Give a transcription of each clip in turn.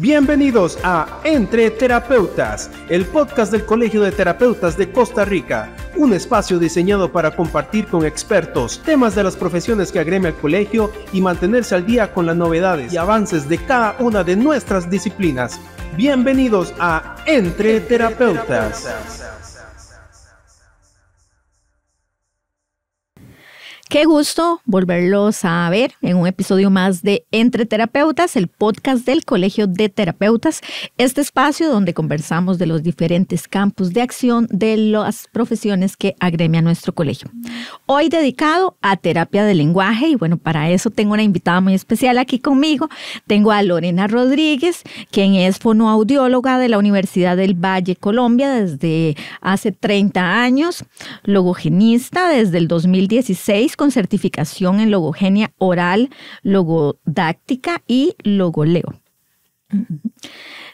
Bienvenidos a Entre Terapeutas, el podcast del Colegio de Terapeutas de Costa Rica, un espacio diseñado para compartir con expertos temas de las profesiones que agremia el colegio y mantenerse al día con las novedades y avances de cada una de nuestras disciplinas. Bienvenidos a Entre Terapeutas. Qué gusto volverlos a ver en un episodio más de Entre Terapeutas, el podcast del Colegio de Terapeutas, este espacio donde conversamos de los diferentes campos de acción de las profesiones que agremia nuestro colegio. Hoy dedicado a terapia del lenguaje y bueno, para eso tengo una invitada muy especial aquí conmigo. Tengo a Lorena Rodríguez, quien es fonoaudióloga de la Universidad del Valle, Colombia, desde hace 30 años, logogenista desde el 2016, con certificación en logogenia oral, logodáctica y logoleo.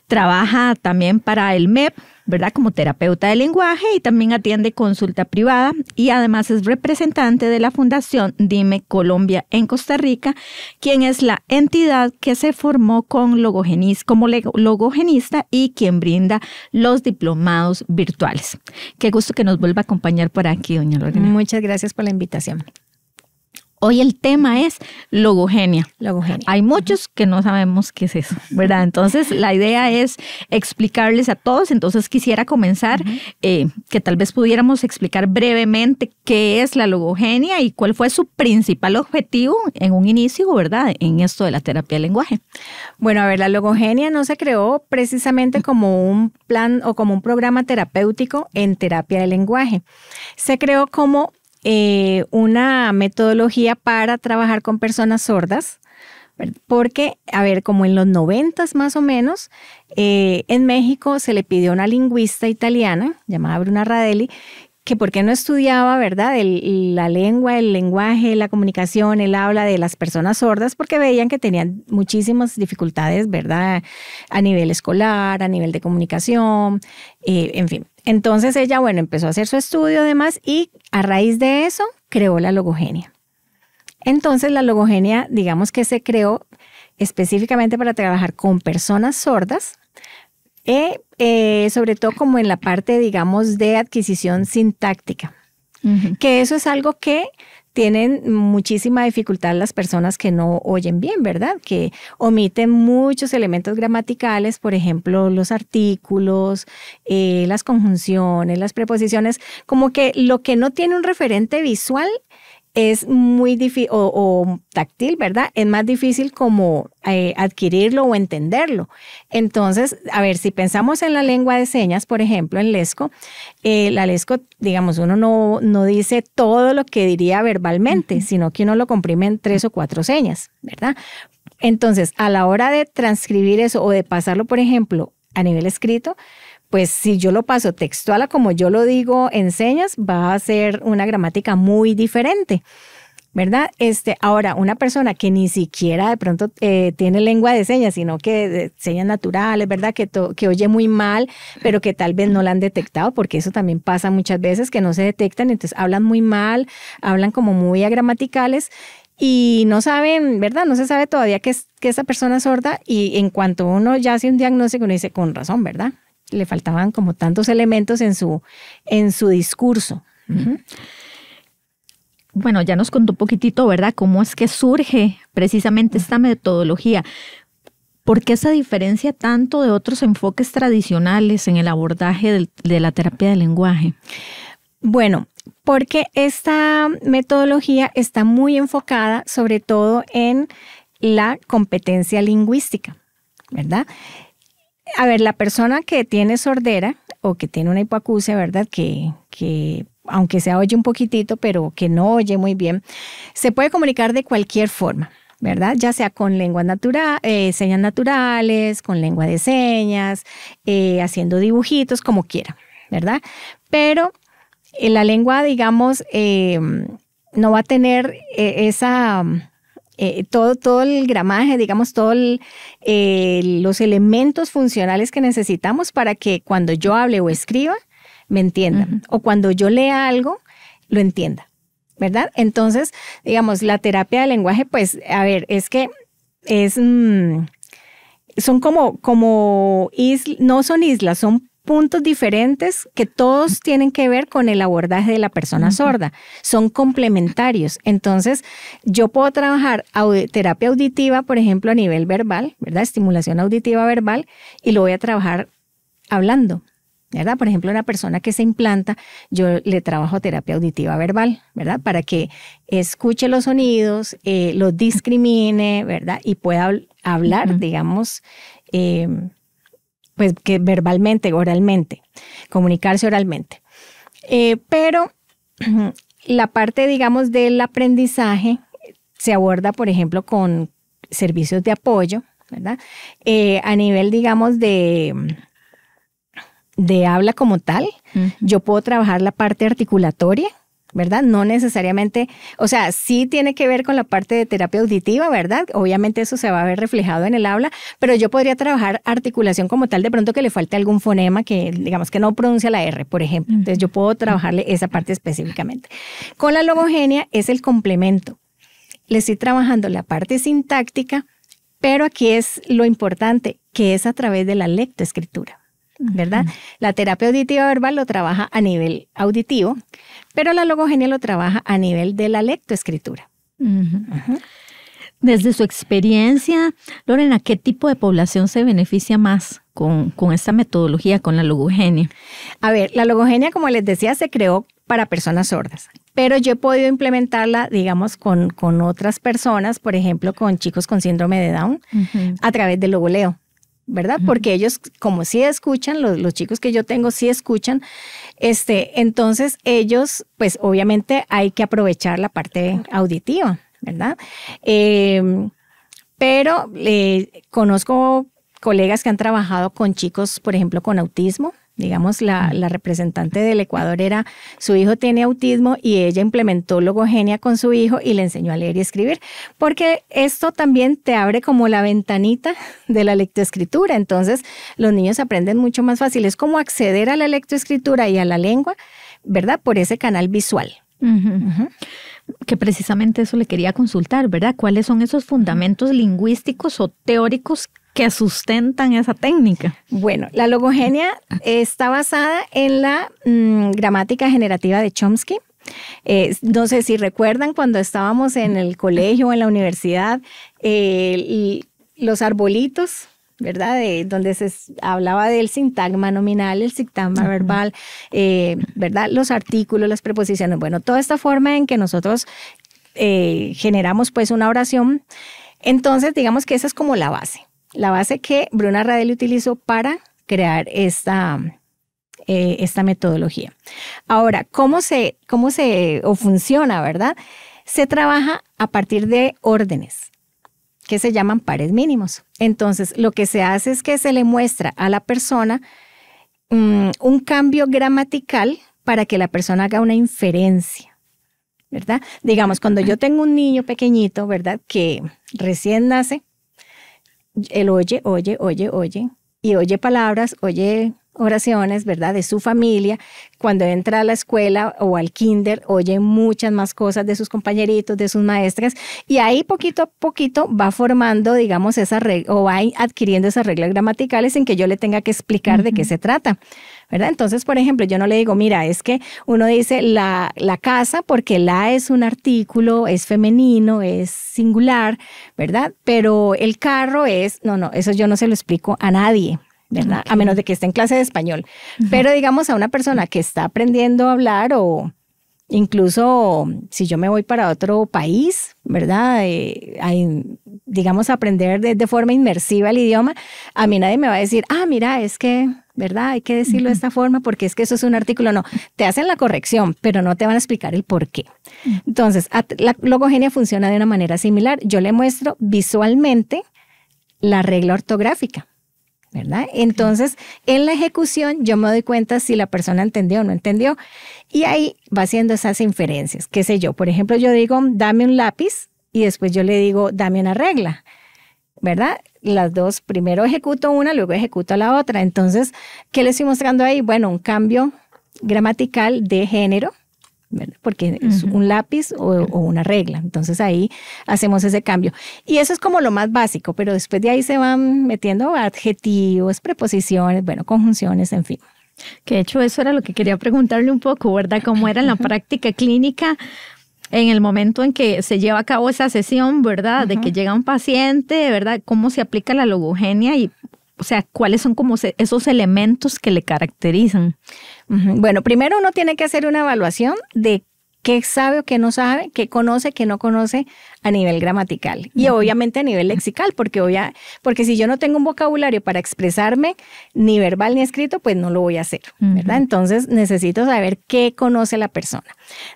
Trabaja también para el MEP, ¿verdad? Como terapeuta de lenguaje y también atiende consulta privada y además es representante de la Fundación Dime Colombia en Costa Rica, quien es la entidad que se formó como logogenista y quien brinda los diplomados virtuales. Qué gusto que nos vuelva a acompañar por aquí, doña Lorena. Muchas gracias por la invitación. Hoy el tema es logogenia. Logogenia. Hay muchos que no sabemos qué es eso, ¿verdad? Entonces, la idea es explicarles a todos. Entonces, quisiera comenzar que tal vez pudiéramos explicar brevemente qué es la logogenia y cuál fue su principal objetivo en un inicio, ¿verdad? En esto de la terapia del lenguaje. Bueno, a ver, la logogenia no se creó precisamente como un plan o como un programa terapéutico en terapia del lenguaje. Se creó como una metodología para trabajar con personas sordas, porque, a ver, como en los 90s más o menos, en México se le pidió a una lingüista italiana llamada Bruna Radelli que por qué no estudiaba, ¿verdad?, la lengua, el lenguaje, la comunicación, el habla de las personas sordas, porque veían que tenían muchísimas dificultades, ¿verdad?, a nivel escolar, a nivel de comunicación, en fin. Entonces ella, bueno, empezó a hacer su estudio además y a raíz de eso creó la logogenia. Entonces la logogenia, digamos que se creó específicamente para trabajar con personas sordas, sobre todo como en la parte, digamos, de adquisición sintáctica, que eso es algo que tienen muchísima dificultad las personas que no oyen bien, ¿verdad? Que omiten muchos elementos gramaticales, por ejemplo, los artículos, las conjunciones, las preposiciones, como que lo que no tiene un referente visual es muy difícil, o táctil, ¿verdad? Es más difícil como adquirirlo o entenderlo. Entonces, a ver, si pensamos en la lengua de señas, por ejemplo, en Lesco, la Lesco, digamos, uno no dice todo lo que diría verbalmente, sino que uno lo comprime en 3 o 4 señas, ¿verdad? Entonces, a la hora de transcribir eso o de pasarlo, por ejemplo, a nivel escrito, pues si yo lo paso textual a como yo lo digo en señas, va a ser una gramática muy diferente, ¿verdad? Ahora, una persona que ni siquiera de pronto tiene lengua de señas, sino que de señas naturales, ¿verdad? Que oye muy mal, pero que tal vez no la han detectado, porque eso también pasa muchas veces, que no se detectan, entonces hablan muy mal, hablan como muy agramaticales, y no saben, ¿verdad? No se sabe todavía que esa persona es sorda, y en cuanto uno ya hace un diagnóstico, uno dice, con razón, ¿verdad? Le faltaban como tantos elementos en su discurso. Bueno, ya nos contó un poquitito, ¿verdad? Cómo es que surge precisamente esta metodología. ¿Por qué se diferencia tanto de otros enfoques tradicionales en el abordaje de la terapia del lenguaje? Bueno, porque esta metodología está muy enfocada sobre todo en la competencia lingüística, ¿verdad? A ver, la persona que tiene sordera o que tiene una hipoacusia, ¿verdad? Que aunque se oye un poquitito, pero que no oye muy bien, se puede comunicar de cualquier forma, ¿verdad? Ya sea con lengua natural, señas naturales, con lengua de señas, haciendo dibujitos, como quiera, ¿verdad? Pero la lengua, digamos, no va a tener esa... todo el gramaje, digamos, todos los elementos funcionales que necesitamos para que cuando yo hable o escriba, me entiendan. O cuando yo lea algo, lo entienda, ¿verdad? Entonces, digamos, la terapia del lenguaje, pues, a ver, es que son no son islas, son puntos diferentes que todos tienen que ver con el abordaje de la persona sorda. Son complementarios. Entonces, yo puedo trabajar terapia auditiva, por ejemplo, a nivel verbal, ¿verdad? Estimulación auditiva verbal, y lo voy a trabajar hablando, ¿verdad? Por ejemplo, una persona que se implanta, yo le trabajo terapia auditiva verbal, ¿verdad? Para que escuche los sonidos, los discrimine, ¿verdad? Y pueda hablar, digamos, pues que verbalmente, oralmente, comunicarse oralmente. Pero la parte, digamos, del aprendizaje se aborda, por ejemplo, con servicios de apoyo, ¿verdad? A nivel, digamos, de habla como tal, yo puedo trabajar la parte articulatoria, ¿verdad? No necesariamente, o sea, sí tiene que ver con la parte de terapia auditiva, ¿verdad? Obviamente eso se va a ver reflejado en el habla, pero yo podría trabajar articulación como tal, de pronto que le falte algún fonema que, digamos, que no pronuncia la R, por ejemplo. Entonces yo puedo trabajarle esa parte específicamente. Con la logogenia es el complemento. Le estoy trabajando la parte sintáctica, pero aquí es lo importante, que es a través de la lectoescritura, ¿verdad? La terapia auditiva verbal lo trabaja a nivel auditivo, pero la logogenia lo trabaja a nivel de la lectoescritura. Desde su experiencia, Lorena, ¿qué tipo de población se beneficia más con esta metodología, con la logogenia? A ver, la logogenia, como les decía, se creó para personas sordas, pero yo he podido implementarla, digamos, con otras personas, por ejemplo, con chicos con síndrome de Down, a través del logoleo, ¿verdad? Porque ellos, como sí escuchan, los chicos que yo tengo sí escuchan, entonces ellos, pues obviamente hay que aprovechar la parte auditiva, ¿verdad? Pero conozco colegas que han trabajado con chicos, por ejemplo, con autismo. Digamos, la representante del Ecuador su hijo tiene autismo y ella implementó logogenia con su hijo y le enseñó a leer y escribir, porque esto también te abre como la ventanita de la lectoescritura. Entonces, los niños aprenden mucho más fácil. Es como acceder a la lectoescritura y a la lengua, ¿verdad? Por ese canal visual. Que precisamente eso le quería consultar, ¿verdad? ¿Cuáles son esos fundamentos lingüísticos o teóricos que sustentan esa técnica? Bueno, la logogenia está basada en la gramática generativa de Chomsky. No sé si recuerdan cuando estábamos en el colegio o en la universidad, los arbolitos, ¿verdad? Donde se hablaba del sintagma nominal, el sintagma verbal, ¿verdad? Los artículos, las preposiciones. Bueno, toda esta forma en que nosotros generamos pues una oración. Entonces, digamos que esa es como la base. La base que Bruna Radelli utilizó para crear esta metodología. Ahora, ¿cómo funciona, verdad? Se trabaja a partir de órdenes que se llaman pares mínimos. Entonces, lo que se hace es que se le muestra a la persona un cambio gramatical para que la persona haga una inferencia, ¿verdad? Digamos, cuando yo tengo un niño pequeñito, ¿verdad? Que recién nace, él oye, y oye palabras, oye oraciones, ¿verdad? De su familia. Cuando entra a la escuela o al kinder, oye muchas más cosas de sus compañeritos, de sus maestras, y ahí poquito a poquito va formando, digamos, esa regla, o va adquiriendo esas reglas gramaticales sin que yo le tenga que explicar de qué se trata, ¿verdad? Entonces, por ejemplo, yo no le digo, mira, es que uno dice la casa porque la es un artículo, es femenino, es singular, ¿verdad? Pero el carro es, no, eso yo no se lo explico a nadie, ¿verdad? Okay. A menos de que esté en clase de español. Pero digamos a una persona que está aprendiendo a hablar, o incluso si yo me voy para otro país, ¿verdad? Digamos aprender de forma inmersiva el idioma, a mí nadie me va a decir, mira, es que, ¿verdad? Hay que decirlo de esta forma porque es que eso es un artículo. No, te hacen la corrección, pero no te van a explicar el por qué. Entonces, la logogenia funciona de una manera similar. Yo le muestro visualmente la regla ortográfica, ¿verdad? Entonces, en la ejecución yo me doy cuenta si la persona entendió o no entendió, y ahí va haciendo esas inferencias. ¿Qué sé yo? Por ejemplo, yo digo, dame un lápiz, y después yo le digo, dame una regla, ¿verdad? Las dos, primero ejecuto una, luego ejecuto la otra. Entonces, ¿qué le estoy mostrando ahí? Bueno, un cambio gramatical de género, ¿verdad? Porque es un lápiz o una regla. Entonces ahí hacemos ese cambio. Y eso es como lo más básico, pero después de ahí se van metiendo adjetivos, preposiciones, bueno, conjunciones, en fin. Que de hecho eso era lo que quería preguntarle un poco, ¿verdad? ¿Cómo era en la práctica clínica en el momento en que se lleva a cabo esa sesión, ¿verdad? De que llega un paciente, ¿verdad? ¿Cómo se aplica la logogenia y, o sea, cuáles son como esos elementos que le caracterizan? Bueno, primero uno tiene que hacer una evaluación de qué sabe o qué no sabe, qué conoce, qué no conoce a nivel gramatical y obviamente a nivel lexical, porque si yo no tengo un vocabulario para expresarme ni verbal ni escrito, pues no lo voy a hacer, ¿verdad? Entonces necesito saber qué conoce la persona.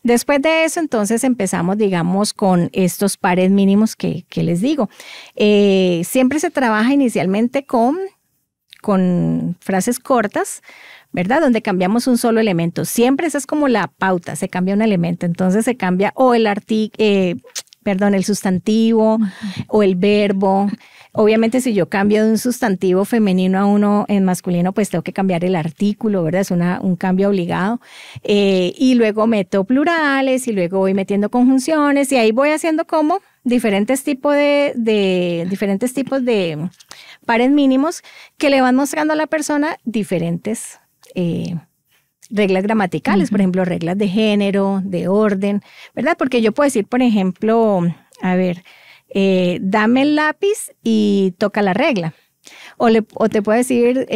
Después de eso, entonces empezamos, digamos, con estos pares mínimos que les digo. Siempre se trabaja inicialmente con frases cortas, ¿verdad? Donde cambiamos un solo elemento. Siempre esa es como la pauta, se cambia un elemento. Entonces se cambia o el sustantivo o el verbo. Obviamente si yo cambio de un sustantivo femenino a uno en masculino, pues tengo que cambiar el artículo, ¿verdad? Es un cambio obligado. Y luego meto plurales y luego voy metiendo conjunciones y ahí voy haciendo como diferentes tipos de pares mínimos que le van mostrando a la persona diferentes reglas gramaticales, por ejemplo, reglas de género, de orden, ¿verdad? Porque yo puedo decir, por ejemplo, a ver, dame el lápiz y toca la regla. O te puedo decir,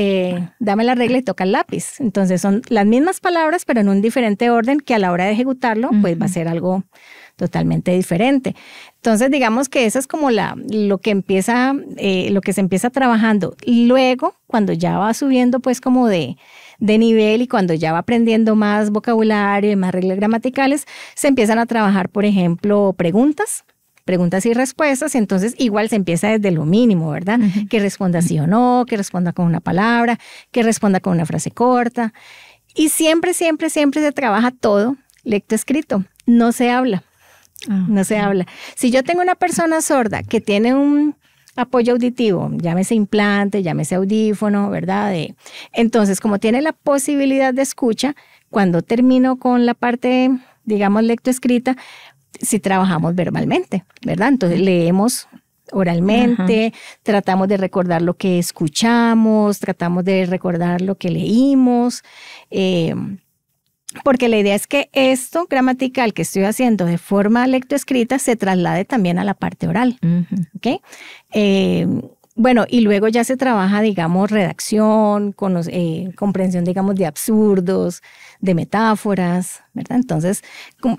dame la regla y toca el lápiz. Entonces son las mismas palabras, pero en un diferente orden que a la hora de ejecutarlo, pues va a ser algo totalmente diferente. Entonces, digamos que eso es como lo que se empieza trabajando. Luego, cuando ya va subiendo, pues como de nivel y cuando ya va aprendiendo más vocabulario y más reglas gramaticales, se empiezan a trabajar, por ejemplo, preguntas y respuestas, entonces igual se empieza desde lo mínimo, ¿verdad? Que responda sí o no, que responda con una palabra, que responda con una frase corta. Y siempre, siempre, siempre se trabaja todo lectoescrito, no se habla, no se habla. Si yo tengo una persona sorda que tiene un apoyo auditivo, llámese implante, llámese audífono, ¿verdad? Entonces, como tiene la posibilidad de escucha, cuando termino con la parte, digamos, lectoescrita, si trabajamos verbalmente, ¿verdad? Entonces leemos oralmente, tratamos de recordar lo que escuchamos, tratamos de recordar lo que leímos, porque la idea es que esto gramatical que estoy haciendo de forma lectoescrita se traslade también a la parte oral, ¿ok? Bueno, y luego ya se trabaja, digamos, redacción, comprensión, digamos, de absurdos, de metáforas, ¿verdad? Entonces,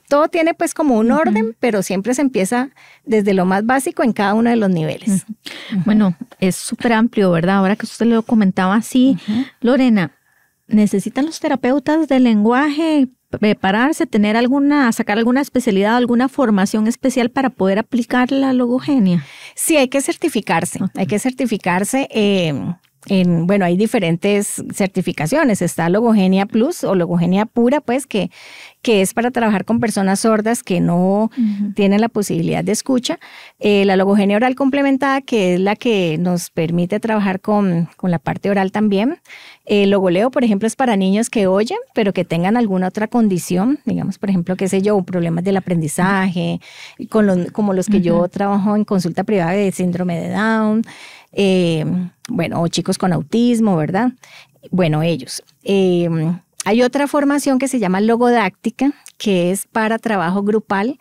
todo tiene pues como un orden, pero siempre se empieza desde lo más básico en cada uno de los niveles. Bueno, es súper amplio, ¿verdad? Ahora que usted lo comentaba así, Lorena, ¿necesitan los terapeutas del lenguaje prepararse, sacar alguna especialidad, alguna formación especial para poder aplicar la logogenia? Sí, hay que certificarse. Bueno, hay diferentes certificaciones. Está Logogenia Plus o Logogenia Pura, pues, que es para trabajar con personas sordas que no tienen la posibilidad de escucha. La logogenia oral complementada, que es la que nos permite trabajar con la parte oral también. Logoleo, por ejemplo, es para niños que oyen, pero que tengan alguna otra condición, digamos, por ejemplo, qué sé yo, problemas del aprendizaje, como los que yo trabajo en consulta privada de síndrome de Down, bueno, o chicos con autismo, ¿verdad? Bueno, ellos. Hay otra formación que se llama logodáctica, que es para trabajo grupal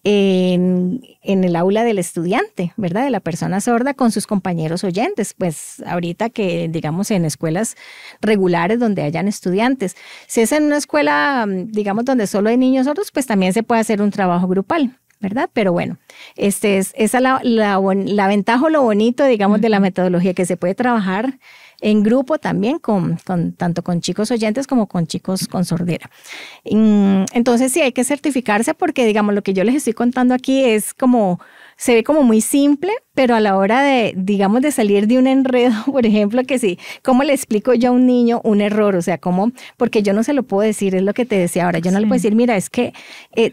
en el aula del estudiante, ¿verdad? De la persona sorda con sus compañeros oyentes. Pues ahorita que, digamos, en escuelas regulares donde hayan estudiantes. Si es en una escuela, digamos, donde solo hay niños sordos, pues también se puede hacer un trabajo grupal, ¿verdad? Pero bueno, esa es la ventaja o lo bonito, digamos, de la metodología, que se puede trabajar en grupo también, tanto con chicos oyentes como con chicos con sordera. Entonces sí, hay que certificarse porque, digamos, lo que yo les estoy contando aquí se ve como muy simple, pero a la hora de, digamos, de salir de un enredo, por ejemplo, que sí, ¿cómo le explico yo a un niño un error? O sea, porque yo no se lo puedo decir, es lo que te decía ahora, yo no le puedo decir, mira, es que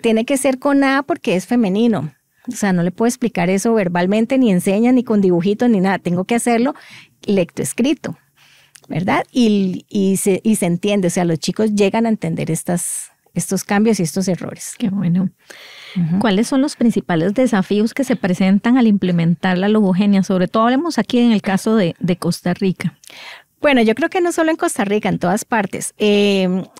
tiene que ser con A porque es femenino. O sea, no le puedo explicar eso verbalmente, ni enseña, ni con dibujitos, ni nada. Tengo que hacerlo lectoescrito, ¿verdad? Y se entiende, o sea, los chicos llegan a entender estas estos cambios y estos errores. Qué bueno. ¿Cuáles son los principales desafíos que se presentan al implementar la logogenia? Sobre todo hablemos aquí en el caso de Costa Rica. Bueno, yo creo que no solo en Costa Rica, en todas partes.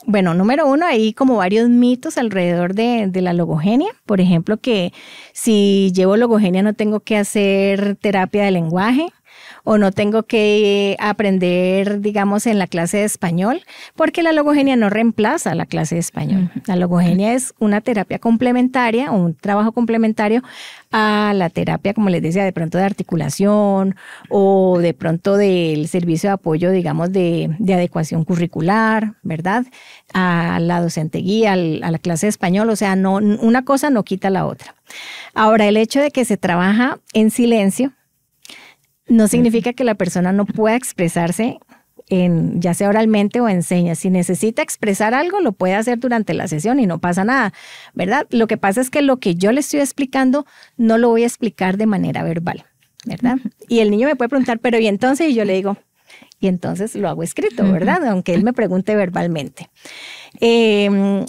Bueno, número uno, hay como varios mitos alrededor de la logogenia. Por ejemplo, que si llevo logogenia no tengo que hacer terapia de lenguaje o no tengo que aprender, digamos, en la clase de español, porque la logogenia no reemplaza la clase de español. La logogenia es una terapia complementaria o un trabajo complementario a la terapia, como les decía, de pronto de articulación o de pronto del servicio de apoyo, digamos, de adecuación curricular, ¿verdad? A la docente guía, a la clase de español, o sea, no, una cosa no quita la otra. Ahora, el hecho de que se trabaja en silencio no significa que la persona no pueda expresarse ya sea oralmente o en señas. Si necesita expresar algo, lo puede hacer durante la sesión y no pasa nada, ¿verdad? Lo que pasa es que lo que yo le estoy explicando no lo voy a explicar de manera verbal, ¿verdad? Y el niño me puede preguntar, pero ¿y entonces? Y yo le digo, y entonces lo hago escrito, ¿verdad? Aunque él me pregunte verbalmente.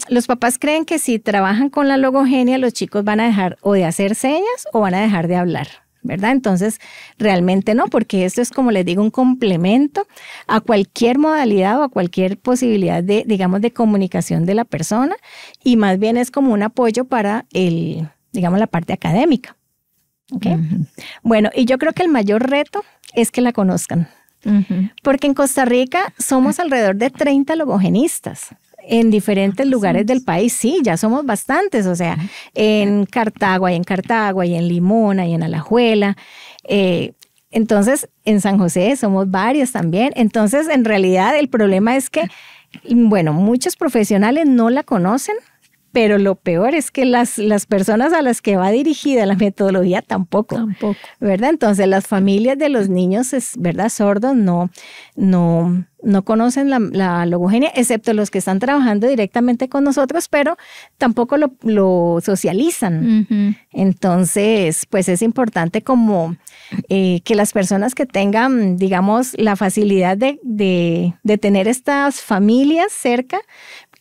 Los papás creen que si trabajan con la logogenia, los chicos van a dejar o de hacer señas o van a dejar de hablar, ¿verdad? Entonces, realmente no, porque esto es, como les digo, un complemento a cualquier modalidad o a cualquier posibilidad de, digamos, de comunicación de la persona, y más bien es como un apoyo para digamos, la parte académica. ¿Okay? Bueno, y yo creo que el mayor reto es que la conozcan, porque en Costa Rica somos alrededor de 30 logogenistas. En diferentes lugares del país, sí, ya somos bastantes, o sea, en Cartago y en Limón y en Alajuela. Entonces, en San José somos varios también. Entonces, en realidad, el problema es que, bueno, muchos profesionales no la conocen, pero lo peor es que las personas a las que va dirigida la metodología tampoco, ¿verdad? Entonces, las familias de los niños, ¿verdad?, sordos no conocen la logogenia, excepto los que están trabajando directamente con nosotros, pero tampoco lo socializan. Entonces, pues es importante como que las personas que tengan, digamos, la facilidad de tener estas familias cerca,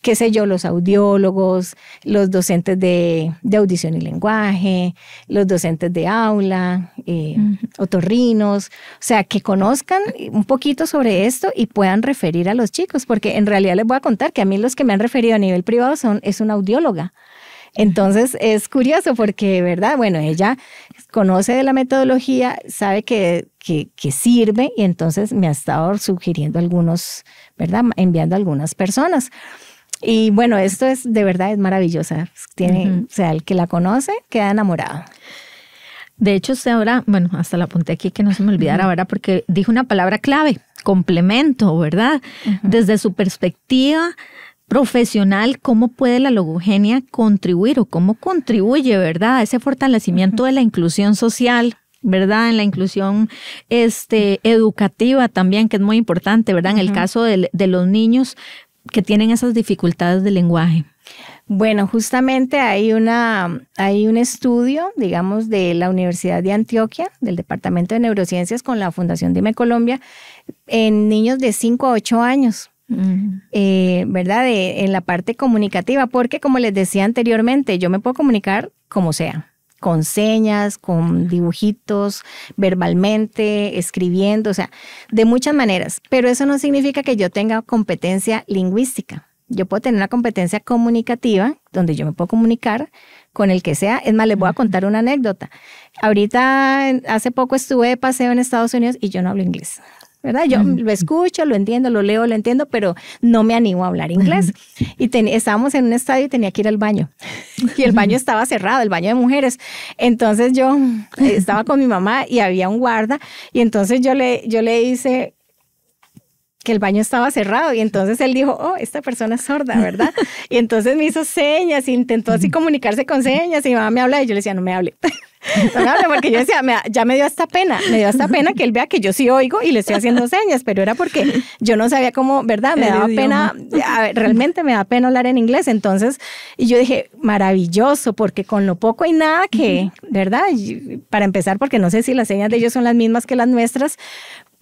qué sé yo, los audiólogos, los docentes de audición y lenguaje, los docentes de aula, otorrinos, o sea, que conozcan un poquito sobre esto y puedan referir a los chicos, porque en realidad les voy a contar que a mí los que me han referido a nivel privado es una audióloga. Entonces es curioso porque, ¿verdad? Bueno, ella conoce de la metodología, sabe que sirve, y entonces me ha estado sugiriendo algunos, ¿verdad? Enviando a algunas personas. Y bueno, esto es de verdad, es maravillosa. O sea, el que la conoce queda enamorado. De hecho, usted ahora, bueno, hasta la apunté aquí que no se me olvidara, ¿verdad? Porque dijo una palabra clave, complemento, ¿verdad? Desde su perspectiva profesional, ¿cómo puede la logogenia contribuir o cómo contribuye, ¿verdad?, a ese fortalecimiento de la inclusión social, ¿verdad? En la inclusión educativa también, que es muy importante, ¿verdad? En el caso de los niños que tienen esas dificultades de lenguaje. Bueno, justamente hay un estudio, digamos, de la Universidad de Antioquia, del Departamento de Neurociencias, con la Fundación Dime Colombia, en niños de 5 a 8 años. ¿Verdad? En la parte comunicativa, porque como les decía anteriormente, yo me puedo comunicar como sea, con señas, con dibujitos, verbalmente, escribiendo, o sea, de muchas maneras, pero eso no significa que yo tenga competencia lingüística. Yo puedo tener una competencia comunicativa, donde yo me puedo comunicar con el que sea. Es más, les voy a contar una anécdota. Ahorita, hace poco estuve de paseo en Estados Unidos y yo no hablo inglés, ¿verdad? Yo lo escucho, lo entiendo, lo leo, lo entiendo, pero no me animo a hablar inglés. Y estábamos en un estadio y tenía que ir al baño. Y el baño estaba cerrado, el baño de mujeres. Entonces yo estaba con mi mamá y había un guarda. Y entonces yo le hice que el baño estaba cerrado. Y entonces él dijo, oh, esta persona es sorda, ¿verdad? Y entonces me hizo señas, intentó así comunicarse con señas. Y mi mamá me habla y yo le decía, no me hable. No me hable, porque yo decía, ya me dio hasta pena que él vea que yo sí oigo y le estoy haciendo señas, pero era porque yo no sabía cómo, ¿verdad? Me daba pena, realmente me da pena hablar en inglés. Entonces, y yo dije, maravilloso, porque con lo poco y nada que, ¿verdad? Para empezar, porque no sé si las señas de ellos son las mismas que las nuestras,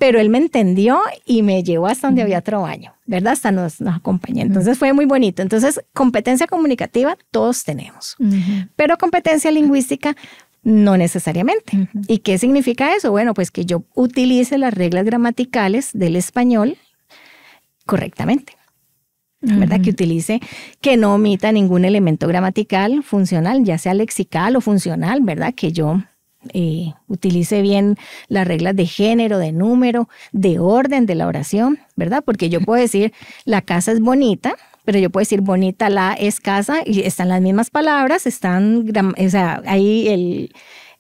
pero él me entendió y me llevó hasta donde había otro baño, ¿verdad? Hasta nos acompañó. Entonces fue muy bonito. Entonces, competencia comunicativa todos tenemos, pero competencia lingüística no necesariamente. ¿Y qué significa eso? Bueno, pues que yo utilice las reglas gramaticales del español correctamente, ¿verdad? Que utilice, que no omita ningún elemento gramatical funcional, ya sea lexical o funcional, ¿verdad? Que yo utilice bien las reglas de género, de número, de orden de la oración, ¿verdad? Porque yo puedo decir, la casa es bonita, pero yo puedo decir bonita la es casa y están las mismas palabras, están, o sea, ahí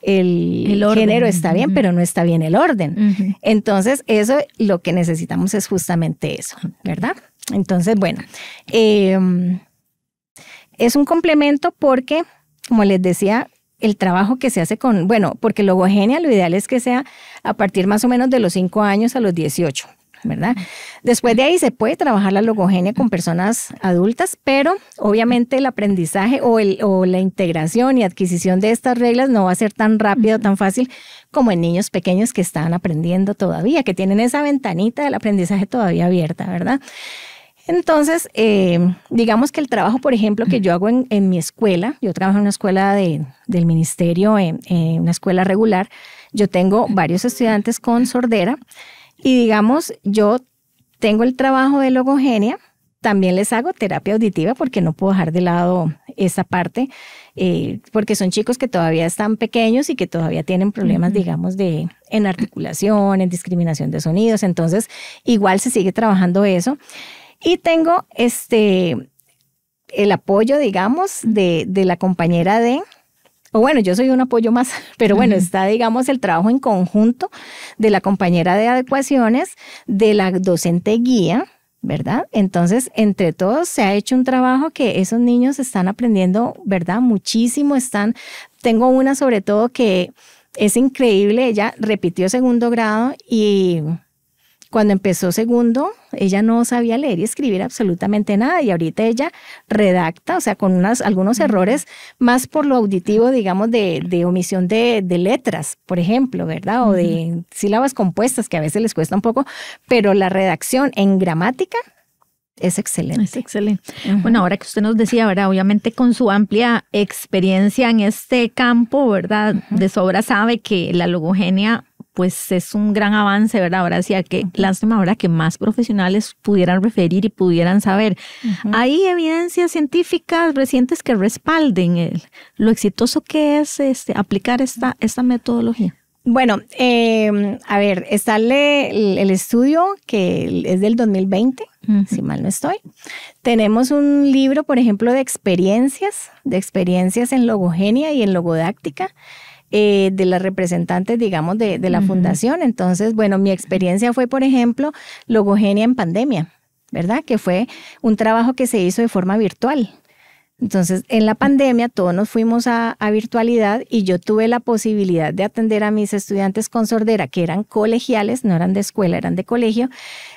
el género está bien, pero no está bien el orden. Entonces, eso, lo que necesitamos es justamente eso, ¿verdad? Entonces, bueno, es un complemento porque, como les decía, el trabajo que se hace porque logogenia lo ideal es que sea a partir más o menos de los 5 años a los 18, ¿verdad? Después de ahí se puede trabajar la logogenia con personas adultas, pero obviamente el aprendizaje o la integración y adquisición de estas reglas no va a ser tan rápido, tan fácil como en niños pequeños que están aprendiendo todavía, que tienen esa ventanita del aprendizaje todavía abierta, ¿verdad? Entonces, digamos que el trabajo, por ejemplo, que yo hago en mi escuela, yo trabajo en una escuela del ministerio, en una escuela regular, yo tengo varios estudiantes con sordera y digamos, yo tengo el trabajo de logogenia, también les hago terapia auditiva porque no puedo dejar de lado esa parte, porque son chicos que todavía están pequeños y que todavía tienen problemas, digamos, en articulación, en discriminación de sonidos, entonces igual se sigue trabajando eso. Y tengo el apoyo, digamos, de la compañera yo soy un apoyo más, pero bueno, está, digamos, el trabajo en conjunto de la compañera de adecuaciones, de la docente guía, ¿verdad? Entonces, entre todos se ha hecho un trabajo que esos niños están aprendiendo, ¿verdad? Muchísimo tengo una sobre todo que es increíble, ella repitió segundo grado y cuando empezó segundo, ella no sabía leer y escribir absolutamente nada y ahorita ella redacta, o sea, con algunos errores más por lo auditivo, digamos, de omisión de letras, por ejemplo, ¿verdad? O de sílabas compuestas que a veces les cuesta un poco, pero la redacción en gramática es excelente. Es excelente. Bueno, ahora que usted nos decía, ¿verdad? Obviamente con su amplia experiencia en este campo, ¿verdad? De sobra sabe que la logogenia pues es un gran avance, ¿verdad? Ahora sí, que lástima ahora que más profesionales pudieran referir y pudieran saber. ¿Hay evidencias científicas recientes que respalden lo exitoso que es aplicar esta metodología? Bueno, a ver, está el estudio que es del 2020, si mal no estoy. Tenemos un libro, por ejemplo, de experiencias en logogenia y en logodáctica, de las representantes, digamos, de la fundación. Entonces, bueno, mi experiencia fue, por ejemplo, logogenia en pandemia, ¿verdad? Que fue un trabajo que se hizo de forma virtual. Entonces, en la pandemia todos nos fuimos a virtualidad y yo tuve la posibilidad de atender a mis estudiantes con sordera, que eran colegiales, no eran de escuela, eran de colegio,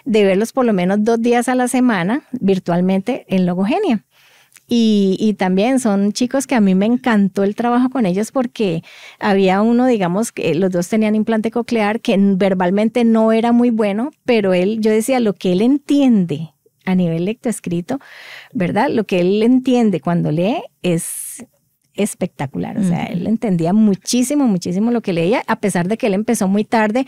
de verlos por lo menos 2 días a la semana virtualmente en logogenia. Y también son chicos que a mí me encantó el trabajo con ellos porque había uno, digamos, que los dos tenían implante coclear, que verbalmente no era muy bueno, pero yo decía, lo que él entiende a nivel lectoescrito, ¿verdad? Lo que él entiende cuando lee es espectacular. O sea, él entendía muchísimo, muchísimo lo que leía, a pesar de que él empezó muy tarde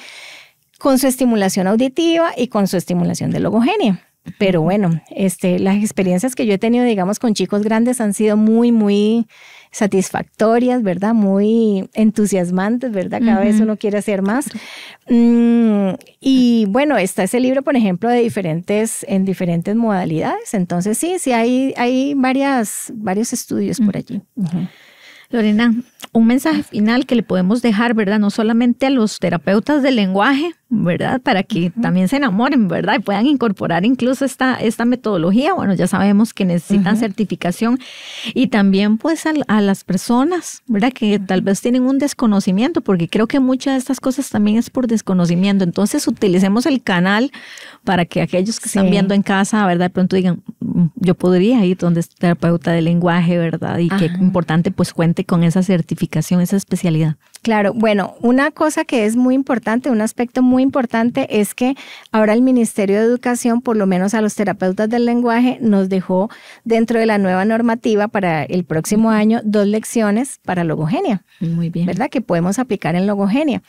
con su estimulación auditiva y con su estimulación de logogenia. Pero bueno, las experiencias que yo he tenido, digamos, con chicos grandes han sido muy, muy satisfactorias, ¿verdad? Muy entusiasmantes, ¿verdad? Cada vez uno quiere hacer más. Y bueno, está ese libro, por ejemplo, en diferentes modalidades. Entonces, sí, hay varios estudios por allí. Lorena, un mensaje final que le podemos dejar, ¿verdad? No solamente a los terapeutas del lenguaje, ¿verdad? Para que también se enamoren, ¿verdad? Y puedan incorporar incluso esta metodología. Bueno, ya sabemos que necesitan certificación y también pues a las personas, ¿verdad? Que tal vez tienen un desconocimiento, porque creo que muchas de estas cosas también es por desconocimiento. Entonces utilicemos el canal para que aquellos que están viendo en casa, ¿verdad? De pronto digan, yo podría ir donde es terapeuta del lenguaje, ¿verdad? Y qué importante pues cuente con esa certificación, esa especialidad. Claro, bueno, una cosa que es muy importante, un aspecto muy importante es que ahora el Ministerio de Educación, por lo menos a los terapeutas del lenguaje, nos dejó dentro de la nueva normativa para el próximo año 2 lecciones para logogenia. Muy bien. ¿Verdad? Que podemos aplicar en logogenia.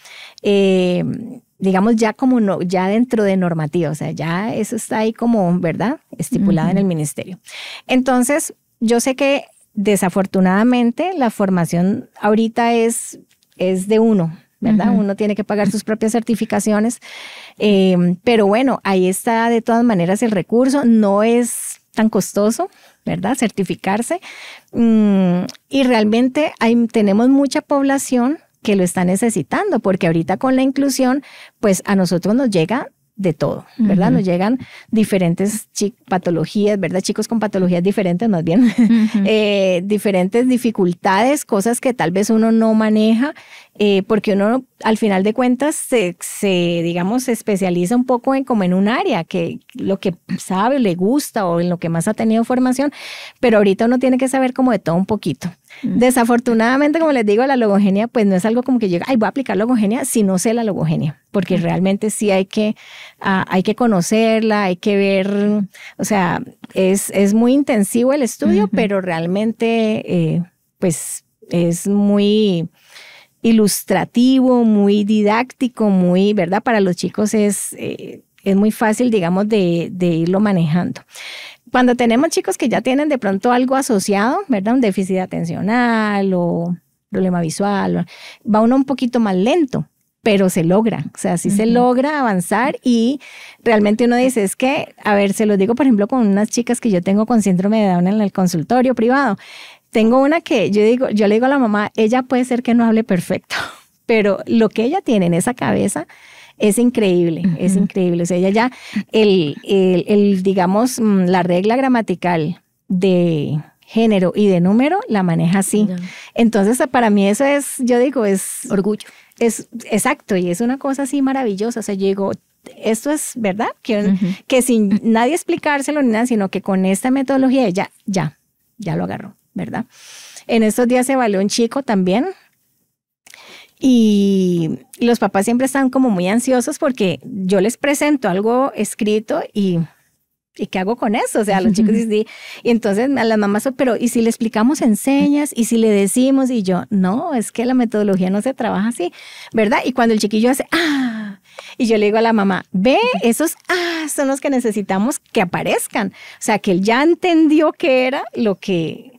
Digamos ya como no, ya dentro de normativa, o sea, ya eso está ahí como, ¿verdad? Estipulado en el ministerio. Entonces, yo sé que desafortunadamente la formación ahorita es de uno, ¿verdad? Uno tiene que pagar sus propias certificaciones, pero bueno, ahí está de todas maneras el recurso, no es tan costoso, ¿verdad? Certificarse, y realmente tenemos mucha población que lo está necesitando, porque ahorita con la inclusión, pues a nosotros nos llega de todo, ¿verdad? Nos llegan diferentes patologías, ¿verdad? Chicos con patologías diferentes, más bien, diferentes dificultades, cosas que tal vez uno no maneja, porque uno al final de cuentas digamos, se especializa un poco como en un área, que lo que sabe, le gusta o en lo que más ha tenido formación, pero ahorita uno tiene que saber como de todo un poquito. Desafortunadamente, como les digo, la logogenia pues no es algo como que llega, voy a aplicar logogenia si no sé la logogenia, porque realmente sí hay que conocerla, hay que ver, o sea, es muy intensivo el estudio, pero realmente pues es muy ilustrativo, muy didáctico, muy, ¿verdad? Para los chicos es muy fácil, digamos, de irlo manejando. Cuando tenemos chicos que ya tienen de pronto algo asociado, ¿verdad? Un déficit atencional o problema visual, va uno un poquito más lento, pero se logra, o sea, sí se logra avanzar y realmente uno dice, es que, a ver, se los digo por ejemplo con unas chicas que yo tengo con síndrome de Down en el consultorio privado. Tengo una que yo le digo a la mamá, ella puede ser que no hable perfecto, pero lo que ella tiene en esa cabeza es increíble, es increíble. O sea, ella ya, digamos, la regla gramatical de género y de número la maneja así. Entonces, para mí eso es, yo digo, es orgullo. Es exacto, y es una cosa así maravillosa. O sea, yo digo, esto es verdad, que sin nadie explicárselo ni nada, sino que con esta metodología ella ya lo agarró, ¿verdad? En estos días se evaluó un chico también. Y los papás siempre están como muy ansiosos porque yo les presento algo escrito y ¿qué hago con eso? O sea, los chicos dicen, y entonces a las mamás, pero ¿y si le explicamos en señas? ¿Y si le decimos? Y yo, no, es que la metodología no se trabaja así, ¿verdad? Y cuando el chiquillo hace, y yo le digo a la mamá, ve, esos son los que necesitamos que aparezcan. O sea, que él ya entendió que era lo que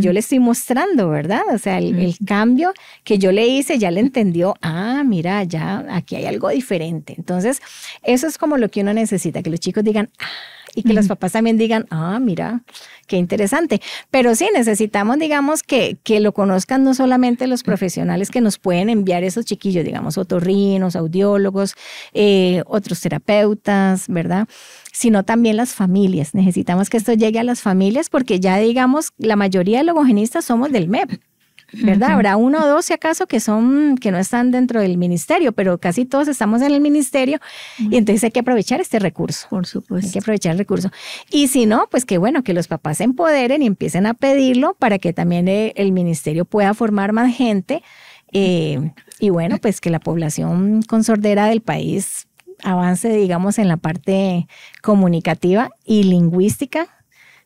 yo le estoy mostrando, ¿verdad? O sea, el cambio que yo le hice, ya le entendió, mira, ya aquí hay algo diferente. Entonces, eso es como lo que uno necesita, que los chicos digan, y que los papás también digan, mira, qué interesante. Pero sí, necesitamos, digamos, que lo conozcan no solamente los profesionales que nos pueden enviar esos chiquillos, digamos, otorrinos, audiólogos, otros terapeutas, ¿verdad? Sino también las familias. Necesitamos que esto llegue a las familias porque ya, digamos, la mayoría de logogenistas somos del MEP, ¿verdad? Habrá 1 o 2 si acaso que no están dentro del ministerio, pero casi todos estamos en el ministerio y entonces hay que aprovechar este recurso. Por supuesto. Hay que aprovechar el recurso. Y si no, pues que bueno, que los papás se empoderen y empiecen a pedirlo para que también el ministerio pueda formar más gente y bueno, pues que la población con sordera del país avance, digamos, en la parte comunicativa y lingüística,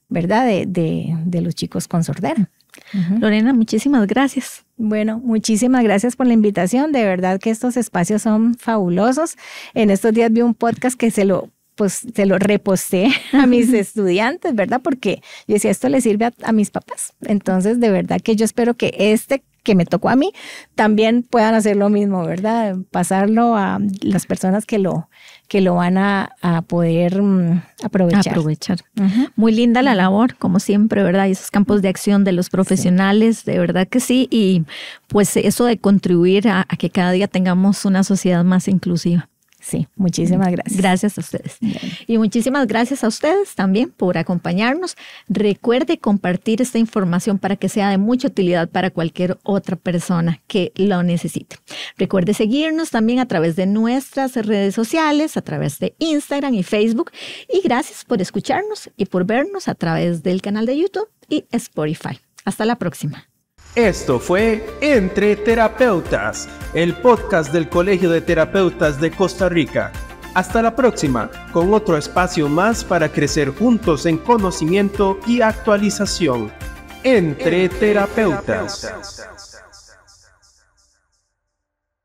¿verdad? De los chicos con sordera. Lorena, muchísimas gracias. Bueno, muchísimas gracias por la invitación. De verdad que estos espacios son fabulosos. En estos días vi un podcast que se lo reposté a mis estudiantes, ¿verdad? Porque yo decía, esto le sirve a mis papás. Entonces, de verdad que yo espero que que me tocó a mí, también puedan hacer lo mismo, ¿verdad? Pasarlo a las personas que lo van a poder aprovechar. Muy linda la labor, como siempre, ¿verdad? Y esos campos de acción de los profesionales, de verdad que sí. Y pues eso de contribuir a que cada día tengamos una sociedad más inclusiva. Sí, muchísimas gracias. Gracias a ustedes. Bien. Y muchísimas gracias a ustedes también por acompañarnos. Recuerde compartir esta información para que sea de mucha utilidad para cualquier otra persona que lo necesite. Recuerde seguirnos también a través de nuestras redes sociales, a través de Instagram y Facebook. Y gracias por escucharnos y por vernos a través del canal de YouTube y Spotify. Hasta la próxima. Esto fue Entre Terapeutas, el podcast del Colegio de Terapeutas de Costa Rica. Hasta la próxima, con otro espacio más para crecer juntos en conocimiento y actualización. Entre Terapeutas.